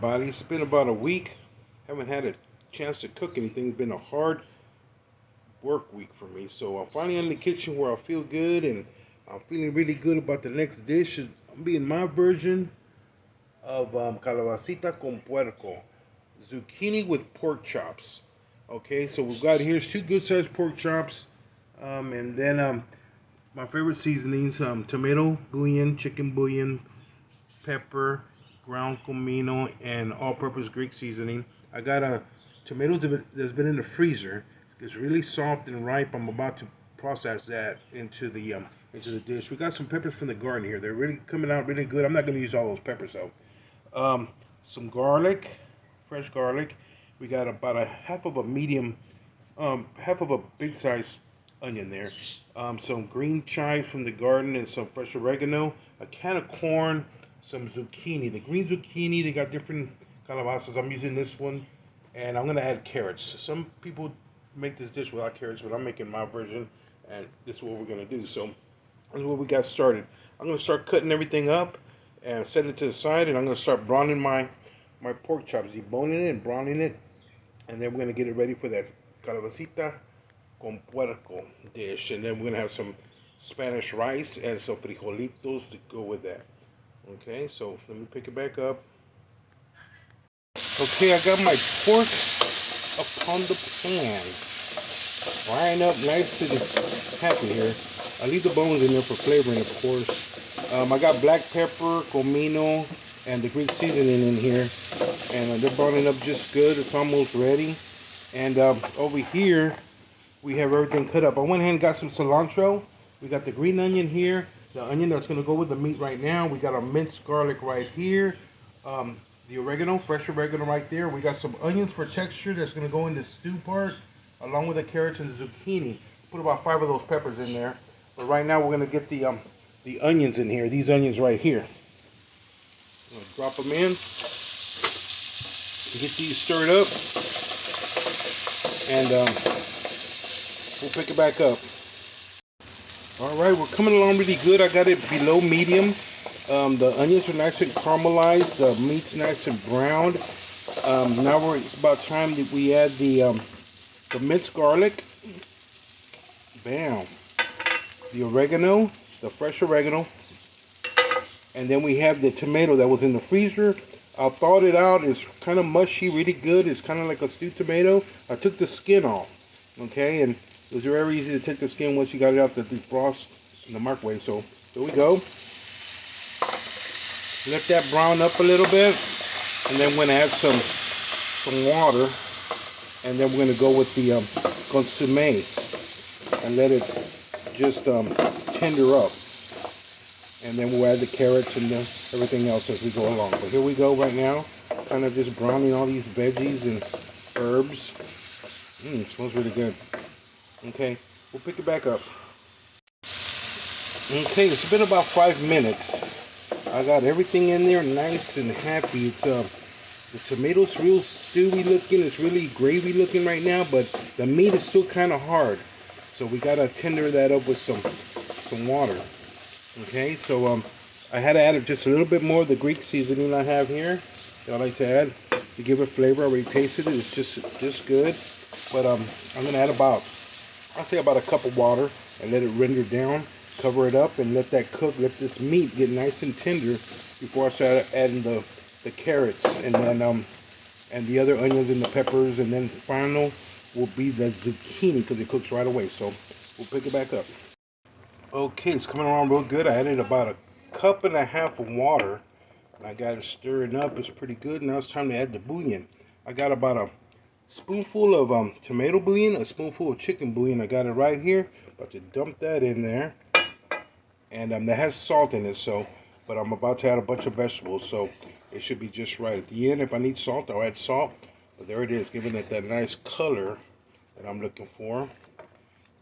everybody. It's been about a week. Haven't had a chance to cook anything. It's been a hard work week for me. So I'm finally in the kitchen where I feel good and I'm feeling really good about the next dish. It's being my version of calabacita con puerco. Zucchini with pork chops. Okay, so we've got here's two good sized pork chops. And then my favorite seasonings, tomato bouillon, chicken bouillon, pepper, ground comino, and all-purpose Greek seasoning. I got a tomato that's been in the freezer. It's really soft and ripe. I'm about to process that into the dish. We got some peppers from the garden here. They're really coming out really good. I'm not going to use all those peppers though. Some garlic, fresh garlic. We got about a half of a big size onion there. Some green chives from the garden and some fresh oregano. A can of corn. Some zucchini. The green zucchini, they got different calabasas. I'm using this one, and I'm gonna add carrots. Some people make this dish without carrots, but I'm making my version, and this is what we're gonna do. So this is what we got started. I'm gonna start cutting everything up and set it to the side, and I'm gonna start browning my pork chops, deboning it and browning it, and then we're gonna get it ready for that calabacita con puerco dish, and then we're gonna have some Spanish rice and some frijolitos to go with that. Okay, so let me pick it back up. Okay, I got my pork upon the pan, frying up nice and happy here. I leave the bones in there for flavoring, of course. I got black pepper, comino, and the Greek seasoning in here, and they're browning up just good. It's almost ready. And over here, we have everything cut up. I went ahead and got some cilantro. We got the green onion here. The onion that's going to go with the meat right now. We got our minced garlic right here. The oregano, fresh oregano right there. We got some onions for texture that's going to go in the stew part, along with the carrots and the zucchini. Put about 5 of those peppers in there. But right now we're going to get the onions in here. These onions right here. I'm going to drop them in. Get these stirred up. And we'll pick it back up. Alright, we're coming along really good. I got it below medium. The onions are nice and caramelized. The meat's nice and browned. Now it's about time that we add the minced garlic. Bam. The oregano, the fresh oregano. And then we have the tomato that was in the freezer. I thawed it out. It's kind of mushy, really good. It's kind of like a stewed tomato. I took the skin off. Okay, and it was very easy to take the skin once you got it out the defrost in the microwave. So here we go. Let that brown up a little bit, and then we're gonna add some water, and then we're gonna go with the consomme and let it just tender up, and then we'll add the carrots and everything else as we go along. But here we go right now, kind of just browning all these veggies and herbs. It smells really good. Okay, we'll pick it back up. Okay, it's been about 5 minutes. I got everything in there nice and happy. It's the tomatoes real stewy looking. It's really gravy looking right now, but the meat is still kind of hard. So we gotta tender that up with some water. Okay, so I had to add just a little bit more of the Greek seasoning I have here that I like to add to give it flavor. I already tasted it. It's just good. But I'm gonna add I'll say about a cup of water and let it render down. Cover it up and let that cook. Let this meat get nice and tender before I start adding the carrots and then and the other onions and the peppers, and then final will be the zucchini because it cooks right away. So we'll pick it back up. Okay, it's coming along real good. I added about a cup and a half of water, and I got it stirring up. It's pretty good. Now it's time to add the bouillon. I got about a spoonful of tomato bouillon, a spoonful of chicken bouillon. I got it right here. About to dump that in there. And that has salt in it, but I'm about to add a bunch of vegetables, so it should be just right. At the end, if I need salt, I'll add salt. But there it is, giving it that nice color that I'm looking for.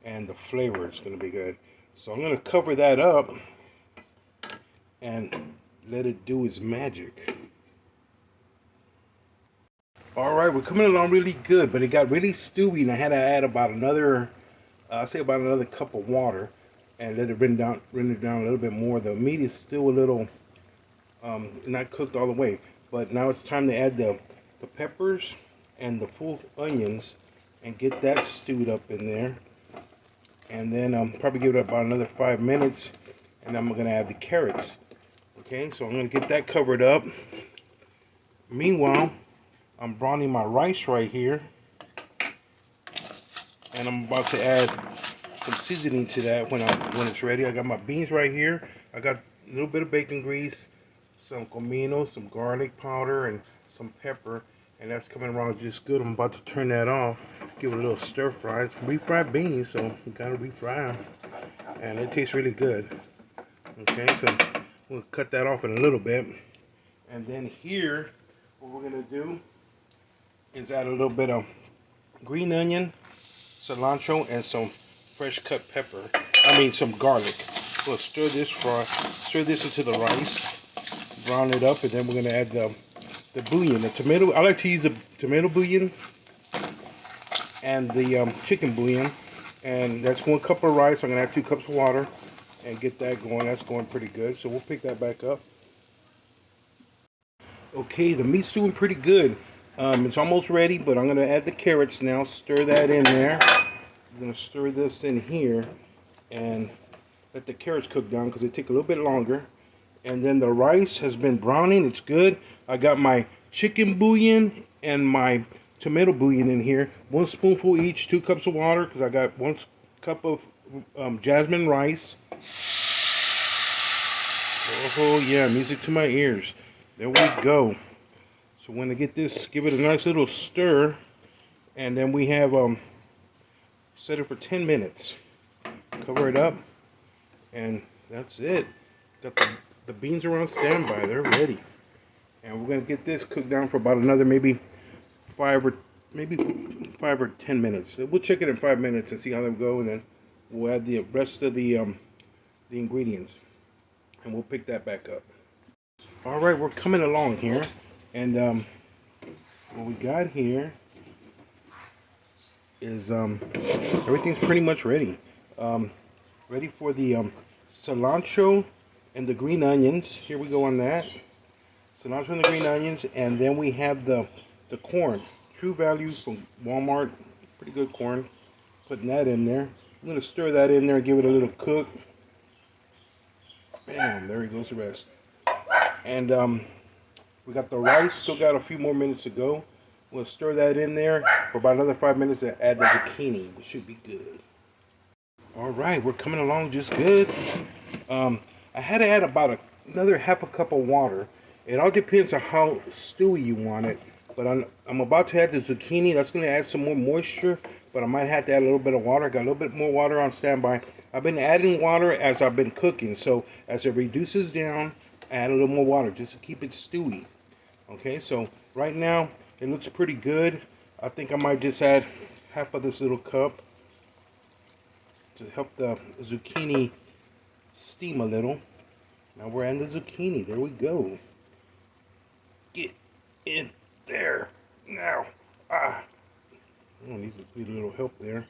And the flavor is going to be good. So I'm going to cover that up and let it do its magic. Alright, we're coming along really good, but it got really stewy, and I had to add about another, about another cup of water. And let it render down a little bit more. The meat is still a little not cooked all the way. But now it's time to add the peppers and the full onions and get that stewed up in there. And then probably give it about another 5 minutes, and I'm gonna add the carrots. Okay, so I'm gonna get that covered up. Meanwhile, I'm browning my rice right here, and I'm about to add some seasoning to that when it's ready. I got my beans right here. I got a little bit of bacon grease, some comino, some garlic powder, and some pepper, and that's coming around just good. I'm about to turn that off, give it a little stir fry. It's refried beans, so you gotta refry them, and it tastes really good. Okay, so we'll cut that off in a little bit, and then here, what we're gonna do is add a little bit of green onion, cilantro, and some fresh cut pepper. Some garlic. We'll stir this into the rice, brown it up, and then we're gonna add the bouillon, the tomato. I like to use the tomato bouillon and the chicken bouillon, and that's 1 cup of rice. I'm gonna add 2 cups of water and get that going. That's going pretty good. So we'll pick that back up. Okay, the meat's doing pretty good. It's almost ready, but I'm gonna add the carrots now. Stir that in there. I'm gonna stir this in here and let the carrots cook down because they take a little bit longer. And then the rice has been browning. It's good. I got my chicken bouillon and my tomato bouillon in here. 1 spoonful each, 2 cups of water because I got 1 cup of jasmine rice. Oh yeah, music to my ears. There we go. So when I get this, give it a nice little stir, and then we have set it for 10 minutes. Cover it up, and that's it. Got the beans are on standby. They're ready, and we're gonna get this cooked down for about another maybe 5 or 10 minutes. So we'll check it in 5 minutes and see how they go, and then we'll add the rest of the ingredients, and we'll pick that back up. All right, we're coming along here, and what we got here is everything's pretty much ready. Ready for the cilantro and the green onions. Here we go on that. Cilantro and the green onions, and then we have the corn. True Value from Walmart. Pretty good corn. Putting that in there. I'm gonna stir that in there and give it a little cook. Bam, there goes the rest. And we got the rice, still got a few more minutes to go. We'll stir that in there for about another 5 minutes and add the zucchini, which should be good. All right, we're coming along just good. I had to add about another half a cup of water. It all depends on how stewy you want it. But I'm about to add the zucchini. That's going to add some more moisture, but I might have to add a little bit of water. Got a little bit more water on standby. I've been adding water as I've been cooking, so as it reduces down, add a little more water just to keep it stewy. Okay, so right now it looks pretty good. I think I might just add half of this little cup to help the zucchini steam a little. Now we're adding the zucchini. There we go. Get in there now. Need a little help there.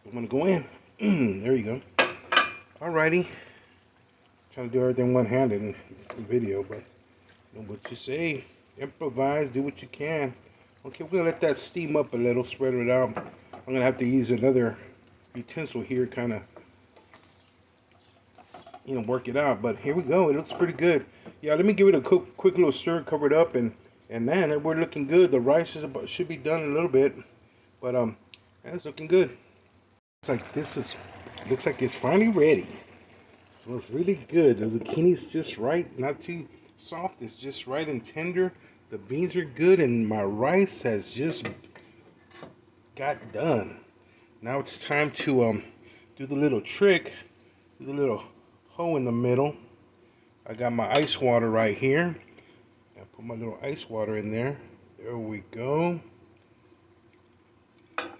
I'm gonna go in. There you go. Alrighty. Trying to do everything one-handed in the video, but you know what you say. Improvise, do what you can. Okay, we're gonna let that steam up a little, spread it out. I'm gonna have to use another utensil here, kind of, work it out. But here we go. It looks pretty good. Yeah, let me give it a quick little stir, cover it up, and man, we're looking good. The rice should be done in a little bit, but it's looking good. Looks like it's finally ready. Smells really good. The zucchini's just right, not too soft. It's just right and tender. The beans are good, and my rice has just got done. Now it's time to do the little trick. Do the little hole in the middle. I got my ice water right here. I put my little ice water in there. There we go.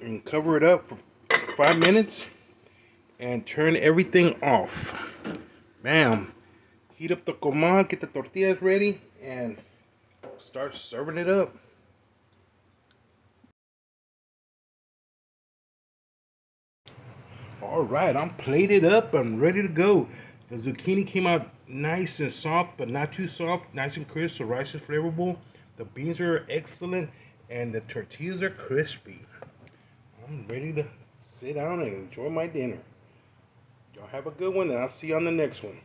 And cover it up for 5 minutes. And turn everything off. Bam. Heat up the comal, get the tortillas ready, and start serving it up. All right, I'm plated up. I'm ready to go. The zucchini came out nice and soft, but not too soft. Nice and crisp, so rice is flavorful. The beans are excellent, and the tortillas are crispy. I'm ready to sit down and enjoy my dinner. Y'all have a good one, and I'll see you on the next one.